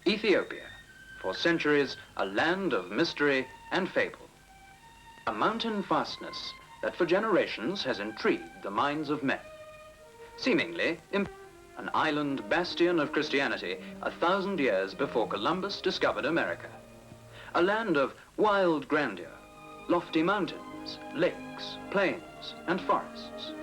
Ethiopia, for centuries a land of mystery and fable. A mountain fastness that for generations has intrigued the minds of men. Seemingly an island bastion of Christianity 1,000 years before Columbus discovered America. A land of wild grandeur, lofty mountains, lakes, plains, and forests.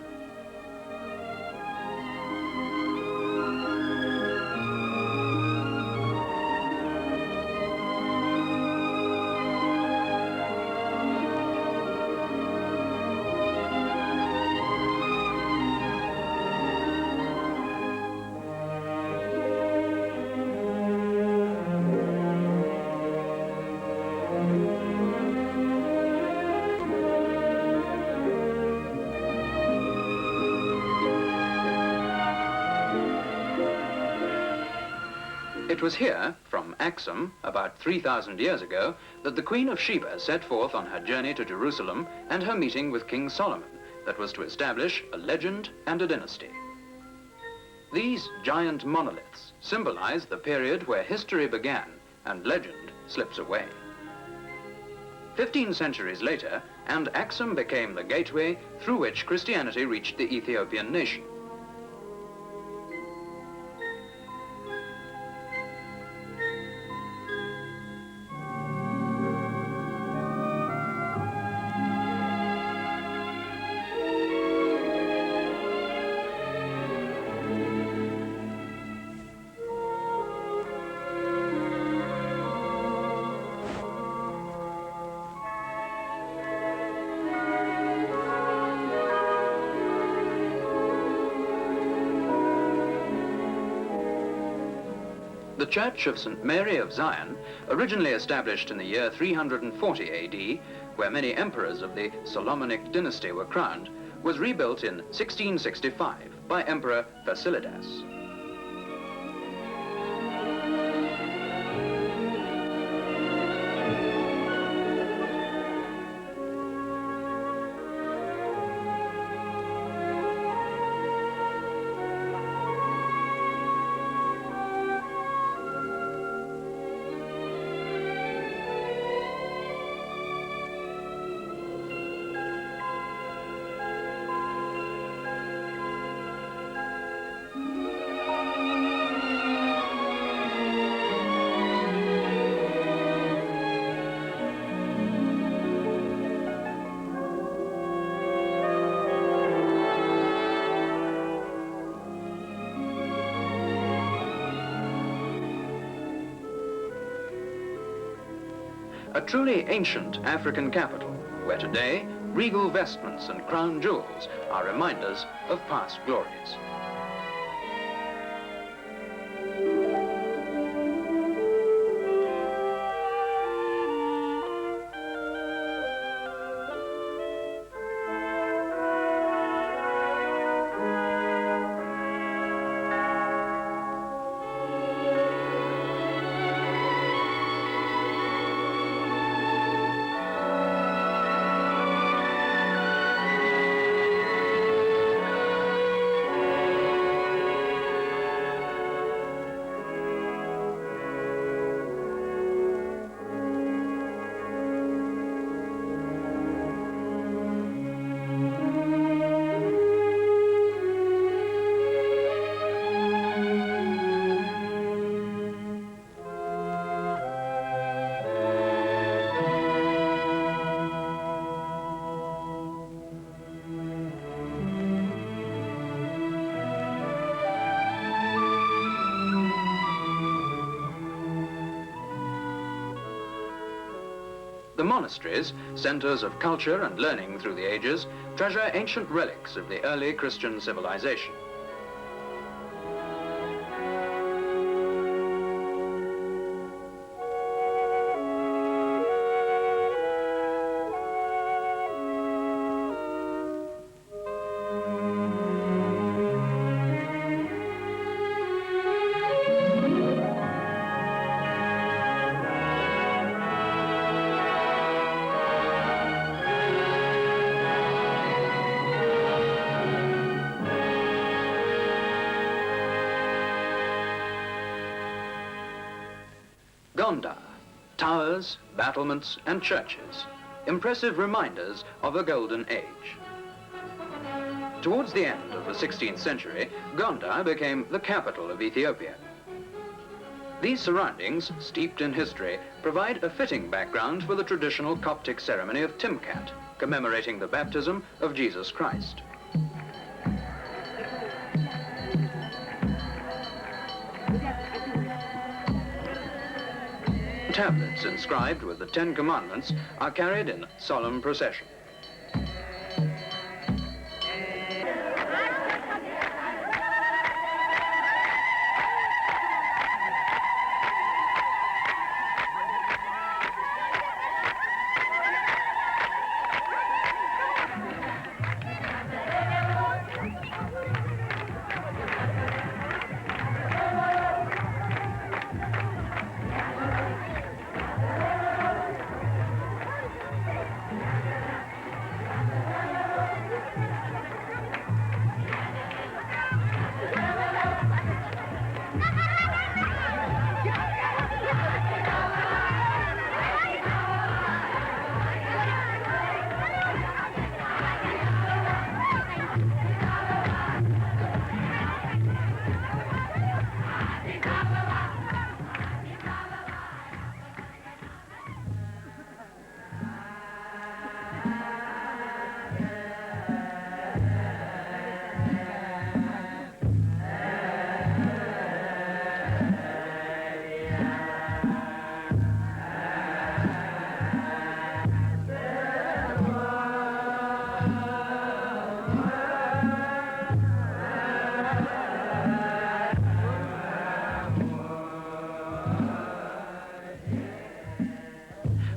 It was here, from Axum, about 3,000 years ago, that the Queen of Sheba set forth on her journey to Jerusalem and her meeting with King Solomon that was to establish a legend and a dynasty. These giant monoliths symbolize the period where history began and legend slips away. 15 centuries later, and Axum became the gateway through which Christianity reached the Ethiopian nation. The Church of St. Mary of Zion, originally established in the year 340 AD, where many emperors of the Solomonic dynasty were crowned, was rebuilt in 1665 by Emperor Fasilidas. A truly ancient African capital, where today regal vestments and crown jewels are reminders of past glories. The monasteries, centers of culture and learning through the ages, treasure ancient relics of the early Christian civilization. towers, battlements, and churches, impressive reminders of a golden age. Towards the end of the 16th century, Gondar became the capital of Ethiopia. These surroundings, steeped in history, provide a fitting background for the traditional Coptic ceremony of Timkat, commemorating the baptism of Jesus Christ. Tablets inscribed with the Ten Commandments are carried in solemn procession.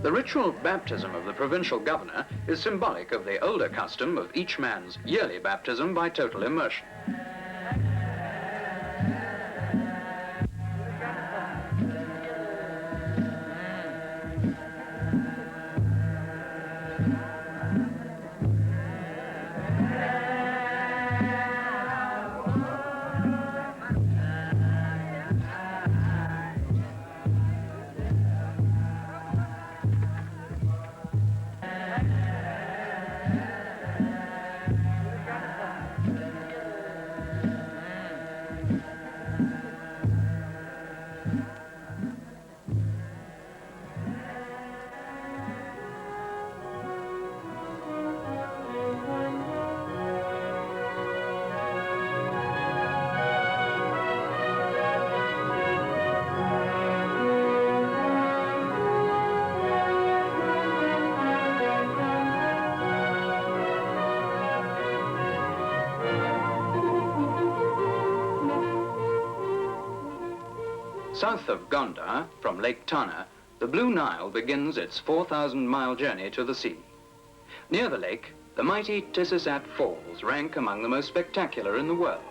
The ritual baptism of the provincial governor is symbolic of the older custom of each man's yearly baptism by total immersion. South of Gondar, from Lake Tana, the Blue Nile begins its 4,000-mile journey to the sea. Near the lake, the mighty Tissisat Falls rank among the most spectacular in the world.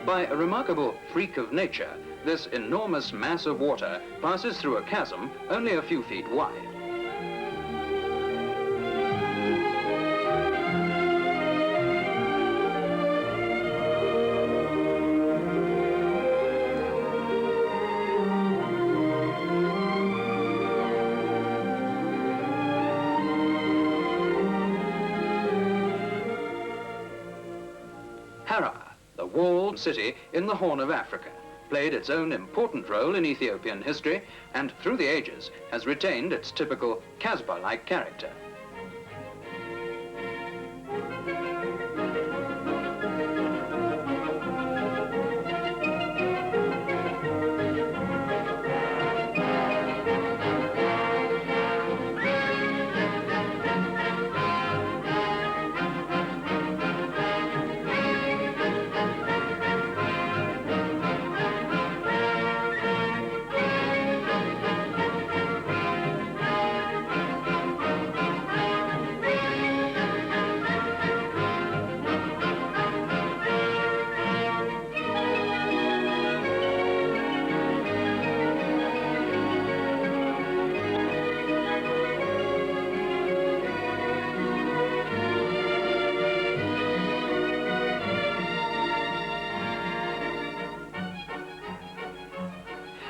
By a remarkable freak of nature, this enormous mass of water passes through a chasm only a few feet wide. Harar, the walled city in the Horn of Africa, played its own important role in Ethiopian history and through the ages has retained its typical Casbah-like character.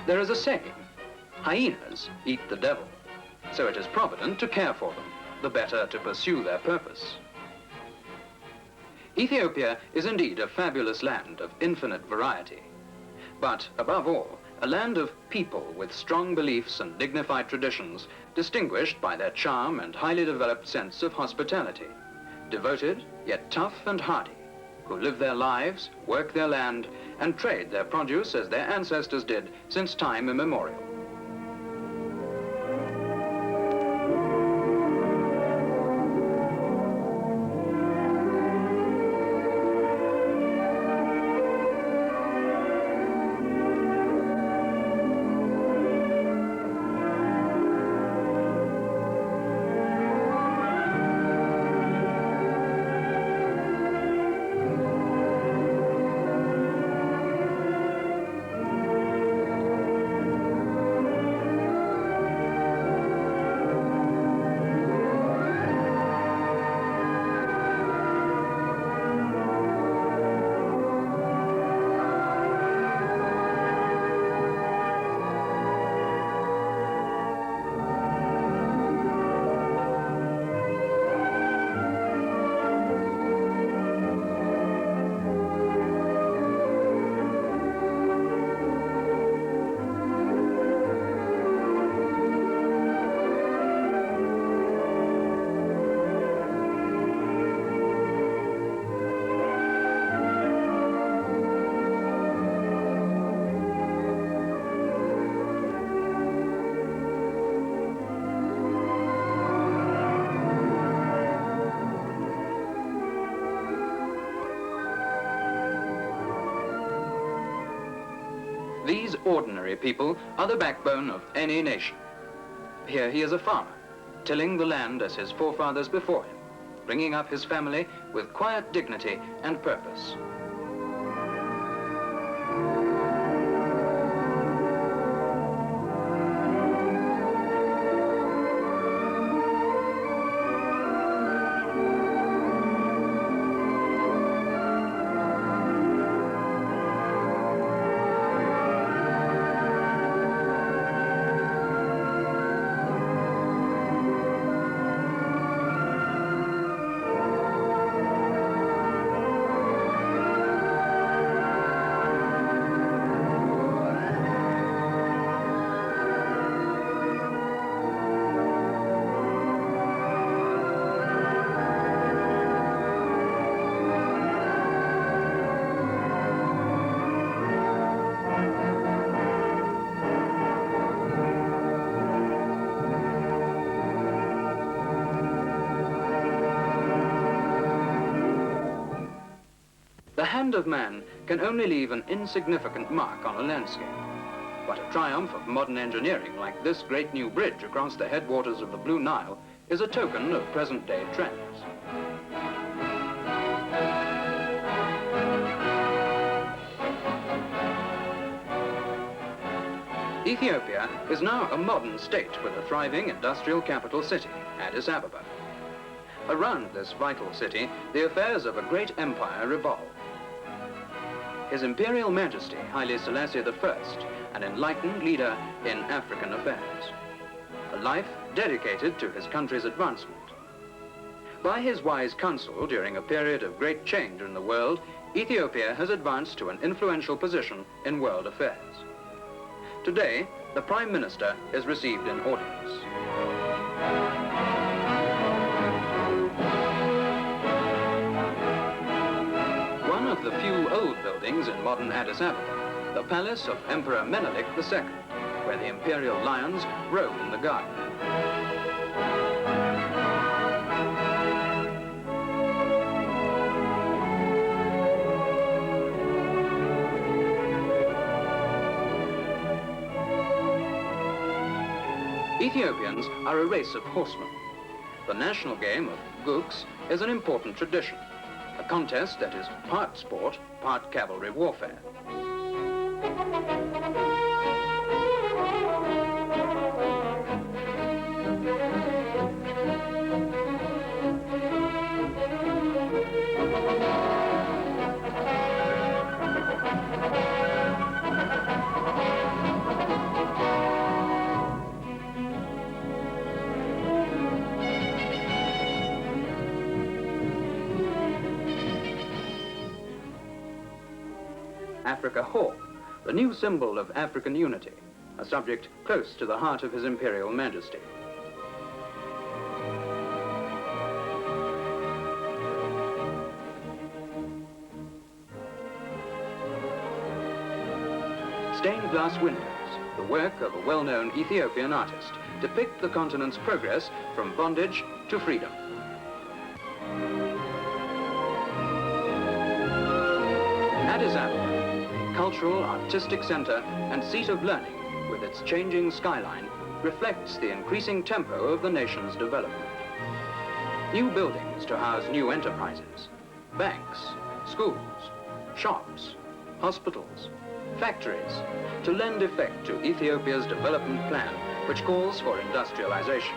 There is a saying, hyenas eat the devil, so it is provident to care for them, the better to pursue their purpose. Ethiopia is indeed a fabulous land of infinite variety, but above all, a land of people with strong beliefs and dignified traditions, distinguished by their charm and highly developed sense of hospitality, devoted yet tough and hardy, who live their lives, work their land, and trade their produce as their ancestors did since time immemorial. These ordinary people are the backbone of any nation. Here he is a farmer, tilling the land as his forefathers before him, bringing up his family with quiet dignity and purpose. The hand of man can only leave an insignificant mark on a landscape. But a triumph of modern engineering like this great new bridge across the headwaters of the Blue Nile is a token of present-day trends. Ethiopia is now a modern state with a thriving industrial capital city, Addis Ababa. Around this vital city, the affairs of a great empire revolve. His Imperial Majesty Haile Selassie I, an enlightened leader in African affairs. A life dedicated to his country's advancement. By his wise counsel during a period of great change in the world, Ethiopia has advanced to an influential position in world affairs. Today, the Prime Minister is received in audience. One of the few old buildings in modern Addis Ababa, the palace of Emperor Menelik II, where the imperial lions roam in the garden. Ethiopians are a race of horsemen. The national game of Guks is an important tradition, a contest that is part sport, part cavalry warfare. Africa Hall, the new symbol of African unity, a subject close to the heart of His Imperial Majesty. Stained glass windows, the work of a well-known Ethiopian artist, depict the continent's progress from bondage to freedom. Addis Ababa, cultural, artistic center and seat of learning, with its changing skyline, reflects the increasing tempo of the nation's development. New buildings to house new enterprises, banks, schools, shops, hospitals, factories, to lend effect to Ethiopia's development plan, which calls for industrialization.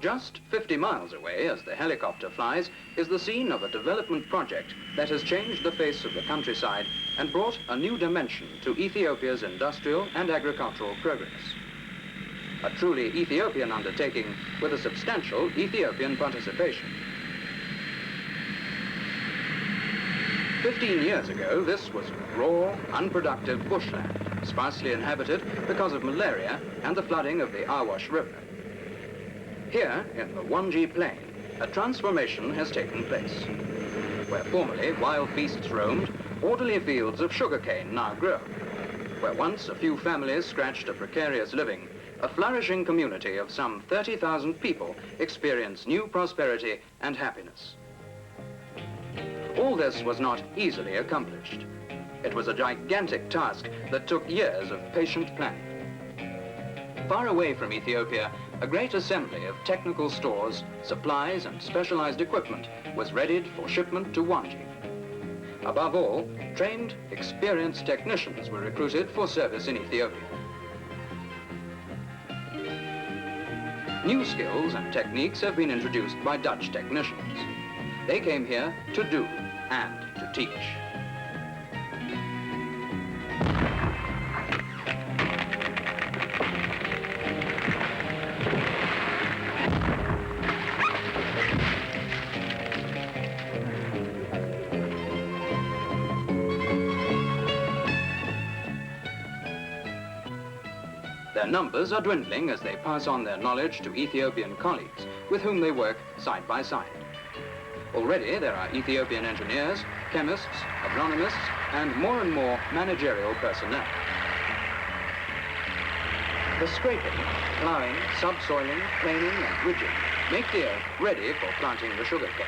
Just 50 miles away, as the helicopter flies, is the scene of a development project that has changed the face of the countryside and brought a new dimension to Ethiopia's industrial and agricultural progress. A truly Ethiopian undertaking with a substantial Ethiopian participation. 15 years ago, this was raw, unproductive bushland, sparsely inhabited because of malaria and the flooding of the Awash River. Here, in the Wanji Plain, a transformation has taken place. Where formerly wild beasts roamed, orderly fields of sugarcane now grow. Where once a few families scratched a precarious living, a flourishing community of some 30,000 people experience new prosperity and happiness. All this was not easily accomplished. It was a gigantic task that took years of patient planning. Far away from Ethiopia, a great assembly of technical stores, supplies, and specialized equipment was readied for shipment to Wanji. Above all, trained, experienced technicians were recruited for service in Ethiopia. New skills and techniques have been introduced by Dutch technicians. They came here to do and to teach. Their numbers are dwindling as they pass on their knowledge to Ethiopian colleagues with whom they work side by side. Already there are Ethiopian engineers, chemists, agronomists, and more managerial personnel. The scraping, ploughing, subsoiling, planing, and ridging make the earth ready for planting the sugarcane.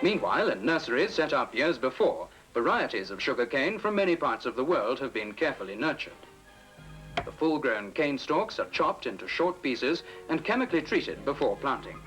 Meanwhile, in nurseries set up years before, varieties of sugarcane from many parts of the world have been carefully nurtured. The full-grown cane stalks are chopped into short pieces and chemically treated before planting.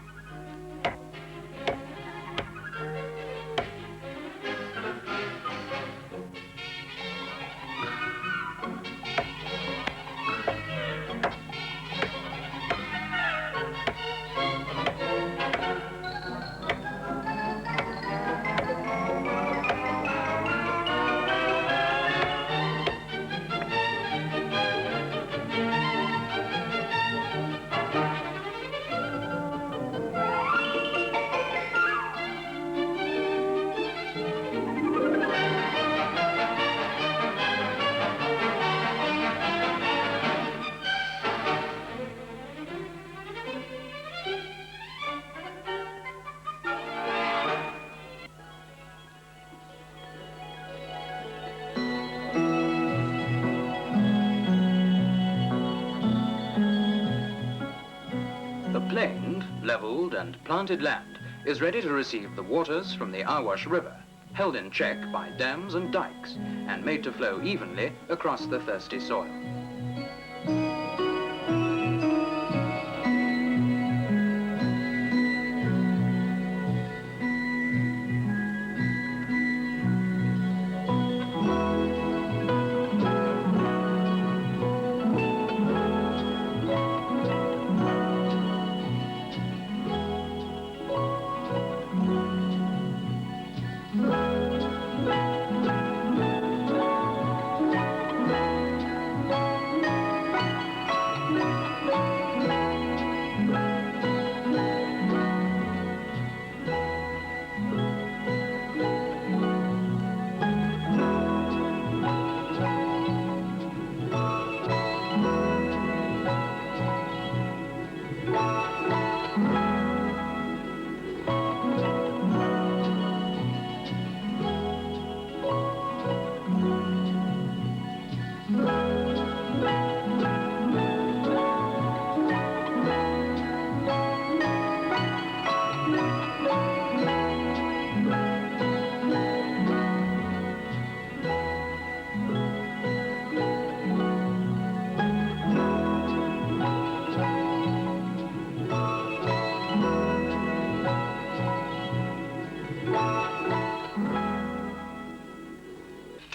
The planed, leveled and planted land is ready to receive the waters from the Awash River, held in check by dams and dikes and made to flow evenly across the thirsty soil.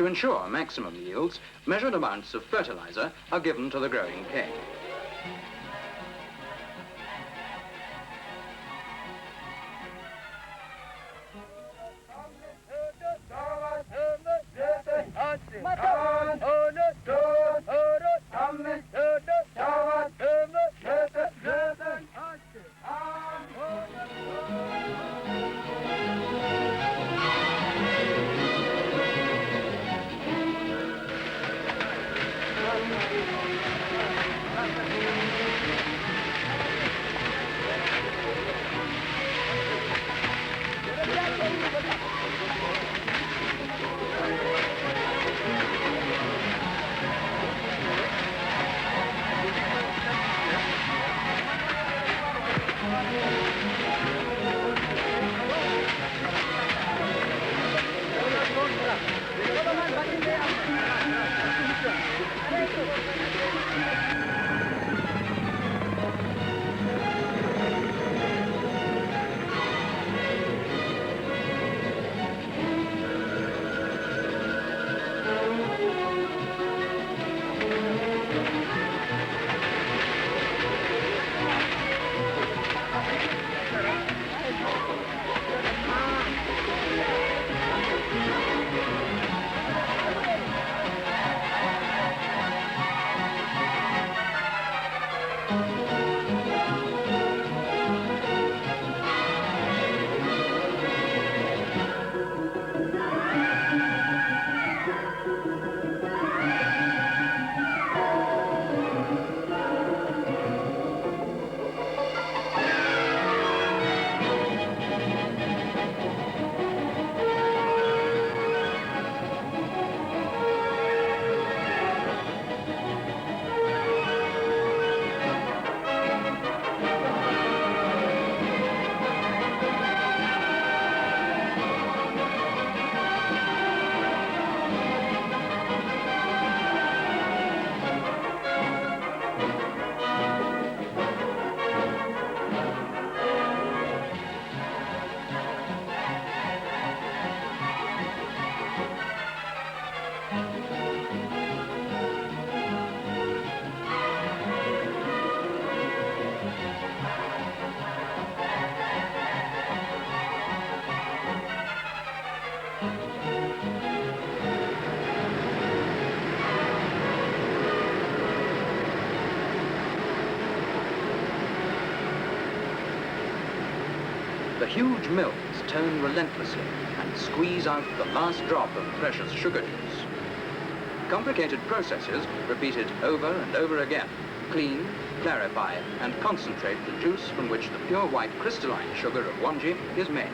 To ensure maximum yields, measured amounts of fertilizer are given to the growing cane. The huge mills turn relentlessly and squeeze out the last drop of precious sugar juice. Complicated processes repeated over and over again clean, clarify, and concentrate the juice from which the pure white crystalline sugar of Wanji is made.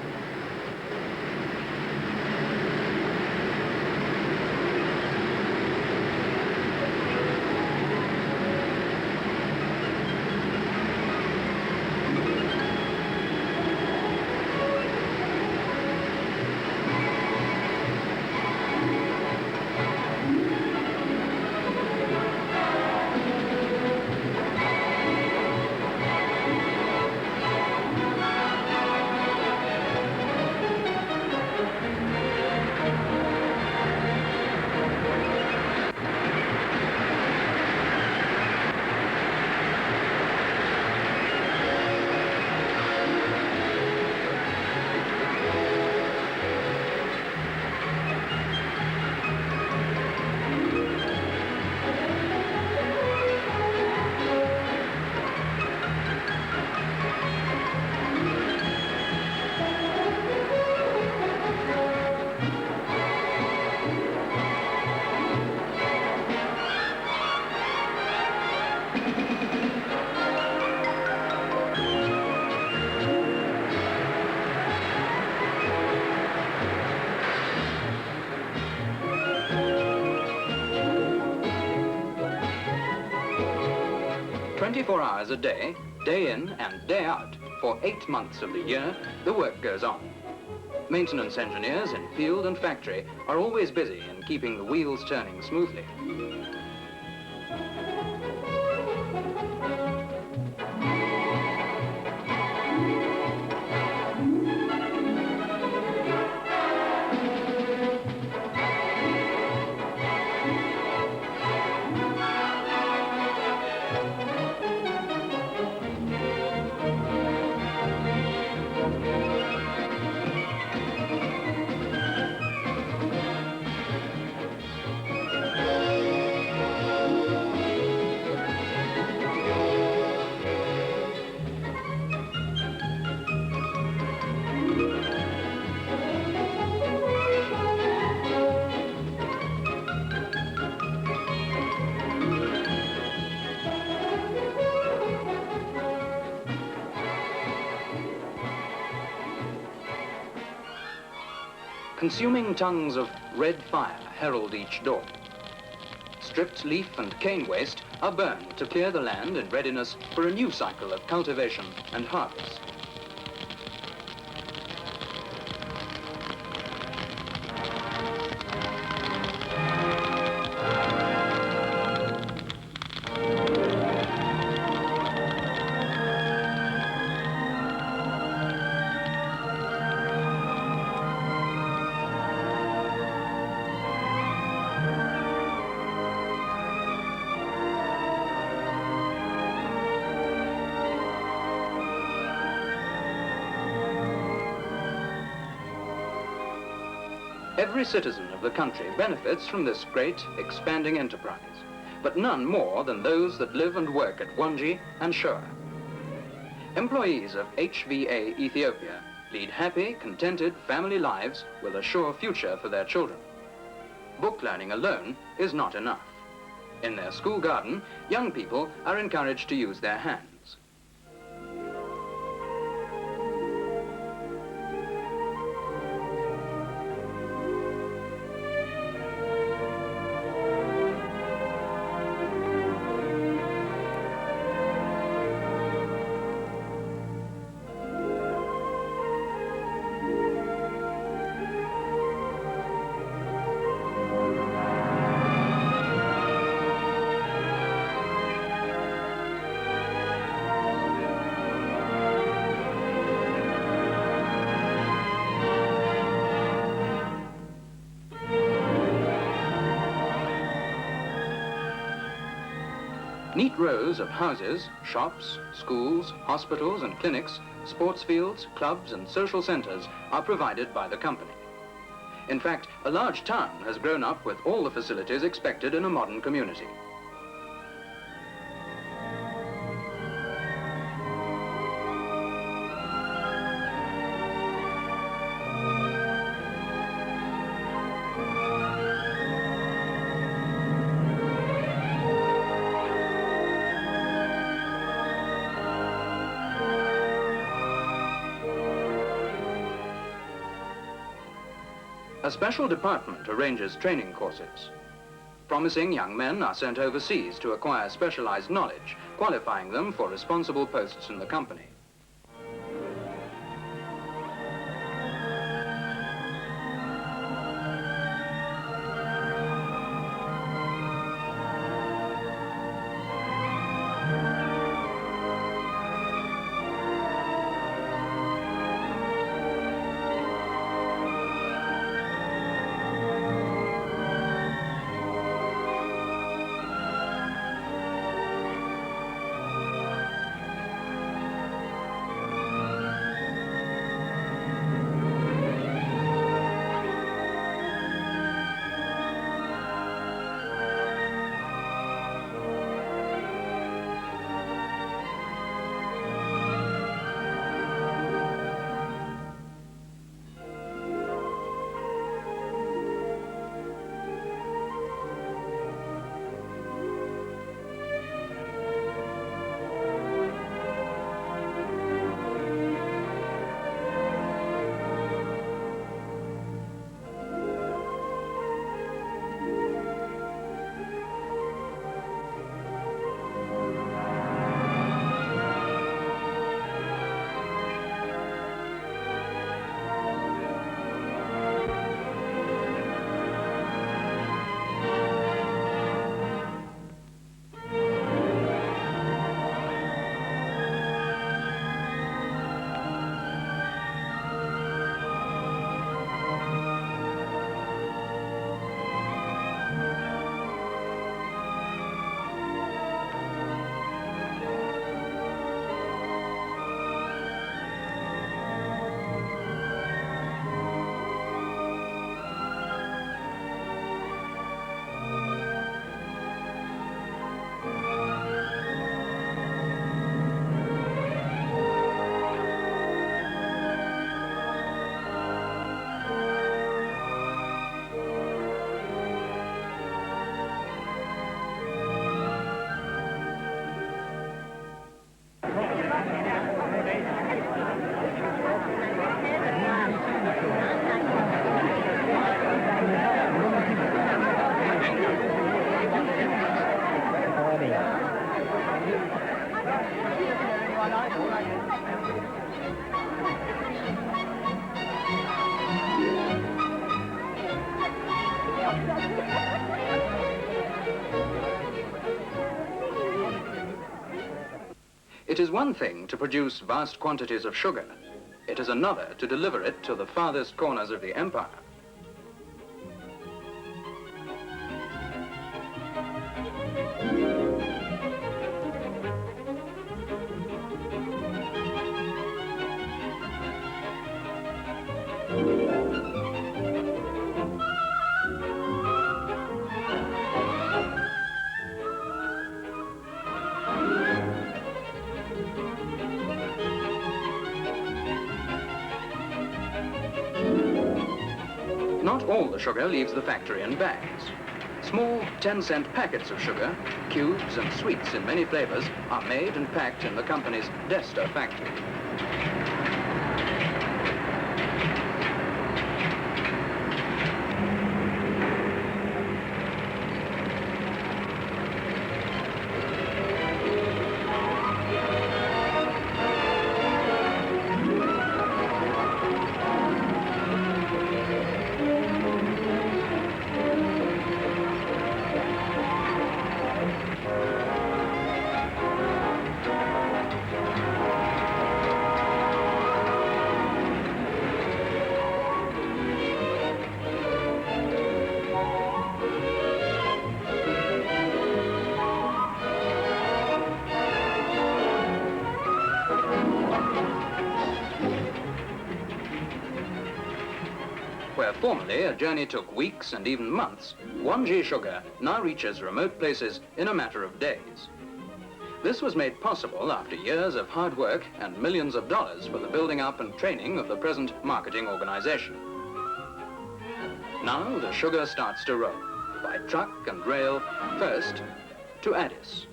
"24 hours a day, day in and day out, for 8 months of the year, the work goes on. Maintenance engineers in field and factory are always busy in keeping the wheels turning smoothly. Consuming tongues of red fire herald each door. Stripped leaf and cane waste are burned to clear the land in readiness for a new cycle of cultivation and harvest. Every citizen of the country benefits from this great, expanding enterprise, but none more than those that live and work at Wanji and Shoa. Employees of HVA Ethiopia lead happy, contented family lives with a sure future for their children. Book learning alone is not enough. In their school garden, young people are encouraged to use their hands. Neat rows of houses, shops, schools, hospitals and clinics, sports fields, clubs and social centres are provided by the company. In fact, a large town has grown up with all the facilities expected in a modern community. A special department arranges training courses. Promising young men are sent overseas to acquire specialized knowledge, qualifying them for responsible posts in the company. It is one thing to produce vast quantities of sugar. It is another to deliver it to the farthest corners of the empire. Not all the sugar leaves the factory in bags. Small 10-cent packets of sugar, cubes and sweets in many flavors are made and packed in the company's Desta factory. Where formerly a journey took weeks and even months, 1G sugar now reaches remote places in a matter of days. This was made possible after years of hard work and millions of dollars for the building up and training of the present marketing organization. Now the sugar starts to roll, by truck and rail, first to Addis,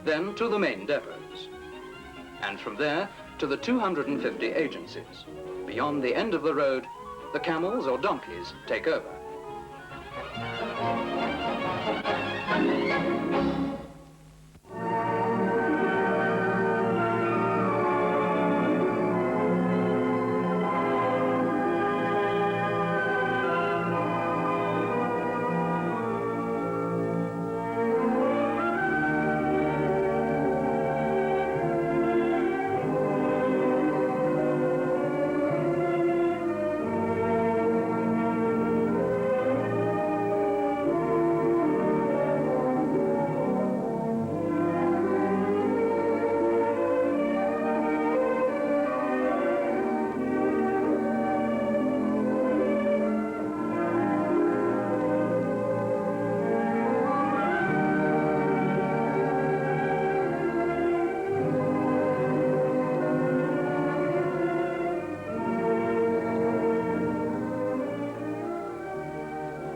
then to the main depots, and from there to the 250 agencies. Beyond the end of the road, the camels or donkeys take over.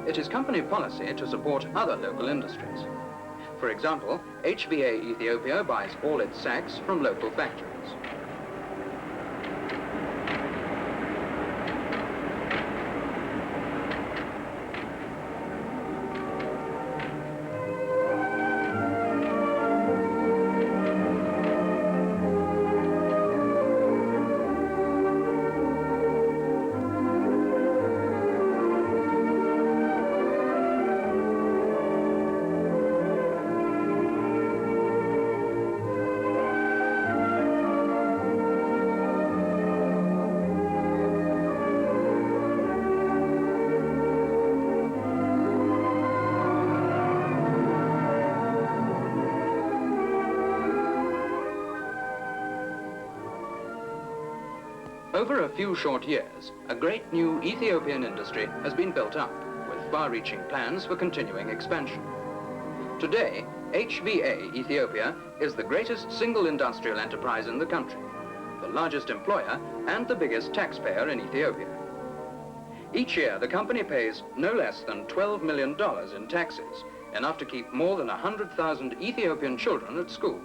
It is company policy to support other local industries. For example, HVA Ethiopia buys all its sacks from local factories. Over a few short years, a great new Ethiopian industry has been built up, with far-reaching plans for continuing expansion. Today, HVA Ethiopia is the greatest single industrial enterprise in the country, the largest employer and the biggest taxpayer in Ethiopia. Each year, the company pays no less than $12 million in taxes, enough to keep more than 100,000 Ethiopian children at school.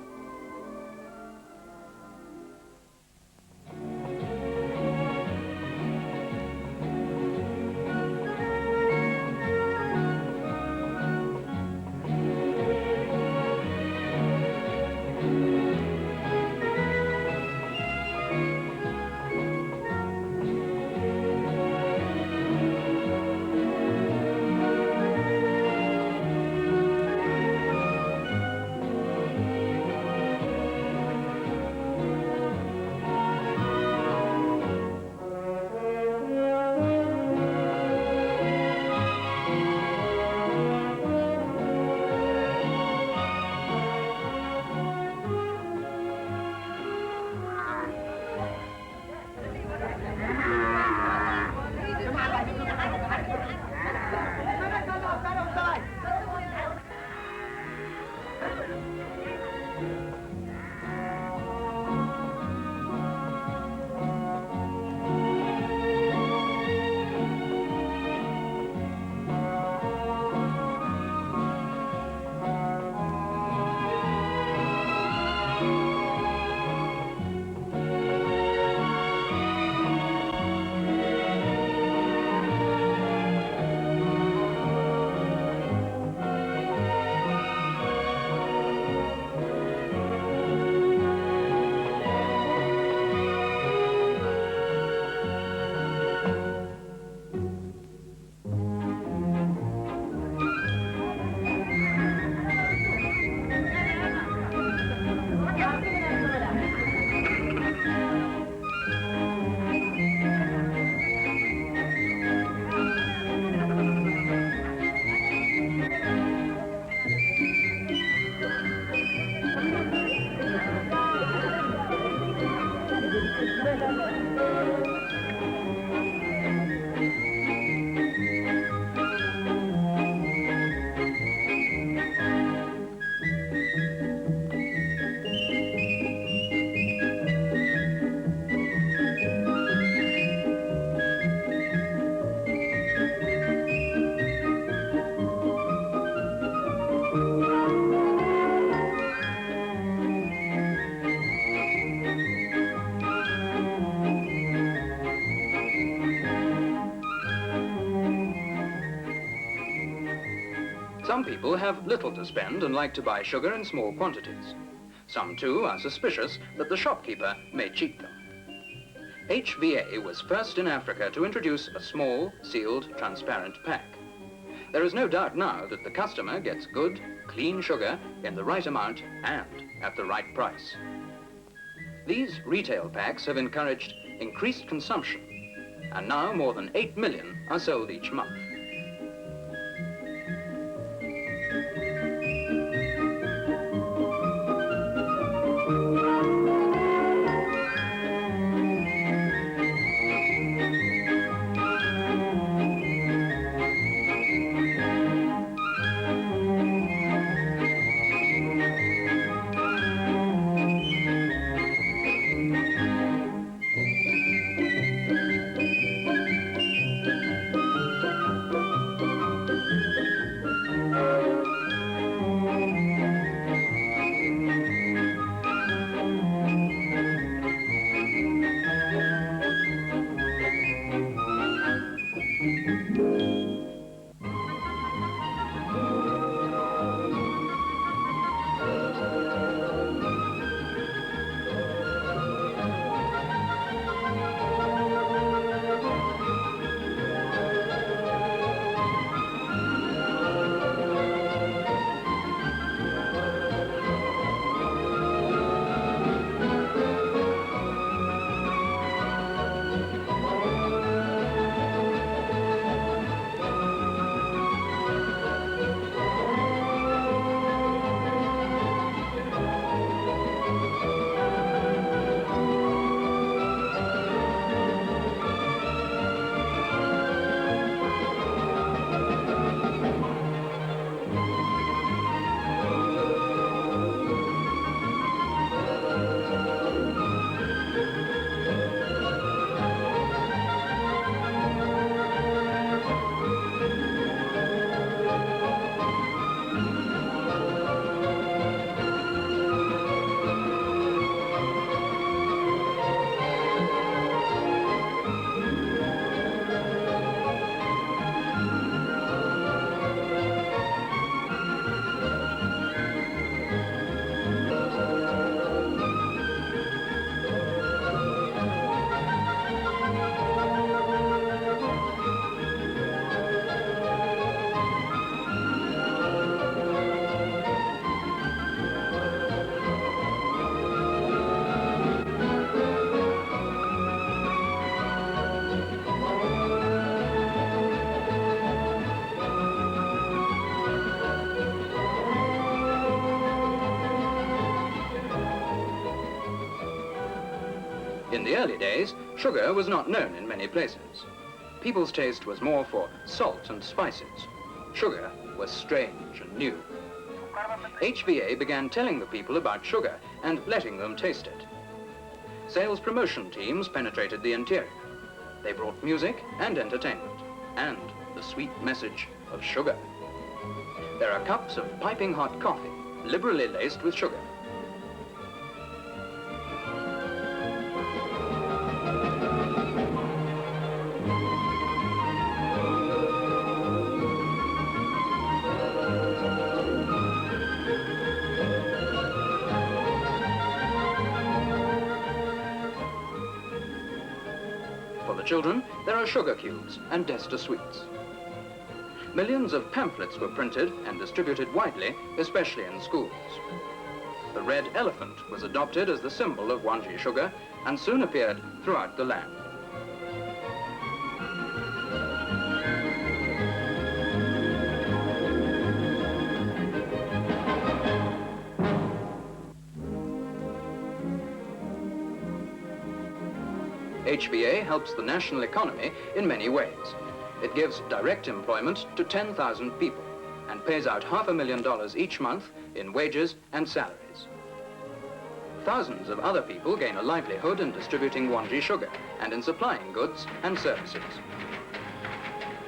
Some people have little to spend and like to buy sugar in small quantities. Some, too, are suspicious that the shopkeeper may cheat them. HVA was first in Africa to introduce a small, sealed, transparent pack. There is no doubt now that the customer gets good, clean sugar in the right amount and at the right price. These retail packs have encouraged increased consumption, and now more than 8 million are sold each month. In the early days, sugar was not known in many places. People's taste was more for salt and spices. Sugar was strange and new. HVA began telling the people about sugar and letting them taste it. Sales promotion teams penetrated the interior. They brought music and entertainment, and the sweet message of sugar. There are cups of piping hot coffee, liberally laced with sugar. For the children, there are sugar cubes and Desta sweets. Millions of pamphlets were printed and distributed widely, especially in schools. The red elephant was adopted as the symbol of Wanji sugar and soon appeared throughout the land. HVA helps the national economy in many ways. It gives direct employment to 10,000 people and pays out $500,000 each month in wages and salaries. Thousands of other people gain a livelihood in distributing Wanji sugar and in supplying goods and services.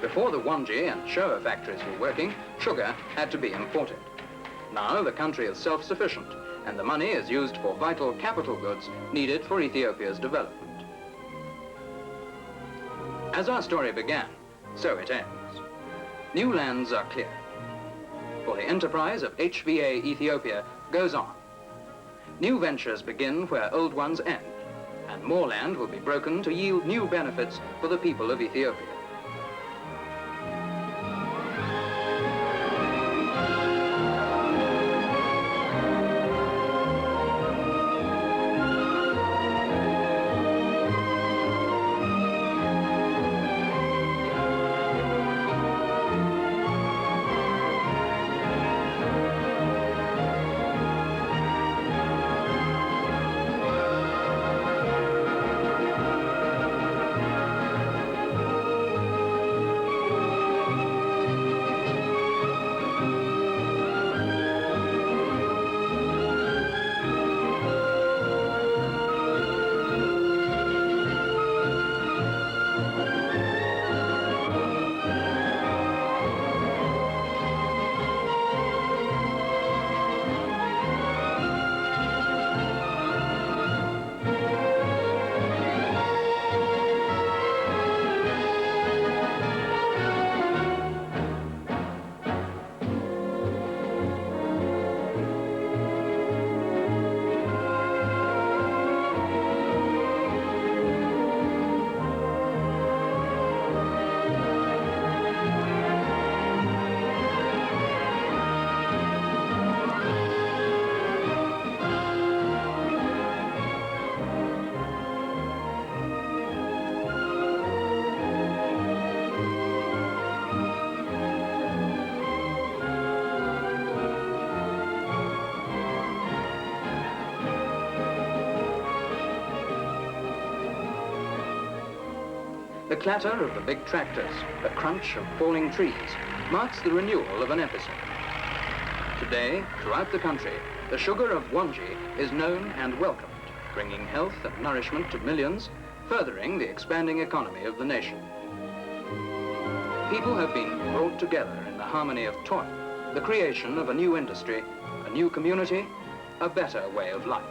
Before the Wanji and Showa factories were working, sugar had to be imported. Now the country is self-sufficient and the money is used for vital capital goods needed for Ethiopia's development. As our story began, so it ends. New lands are cleared. For the enterprise of HVA Ethiopia goes on. New ventures begin where old ones end, and more land will be broken to yield new benefits for the people of Ethiopia. The clatter of the big tractors, the crunch of falling trees, marks the renewal of an episode. Today, throughout the country, the sugar of Wanji is known and welcomed, bringing health and nourishment to millions, furthering the expanding economy of the nation. People have been brought together in the harmony of toil, the creation of a new industry, a new community, a better way of life.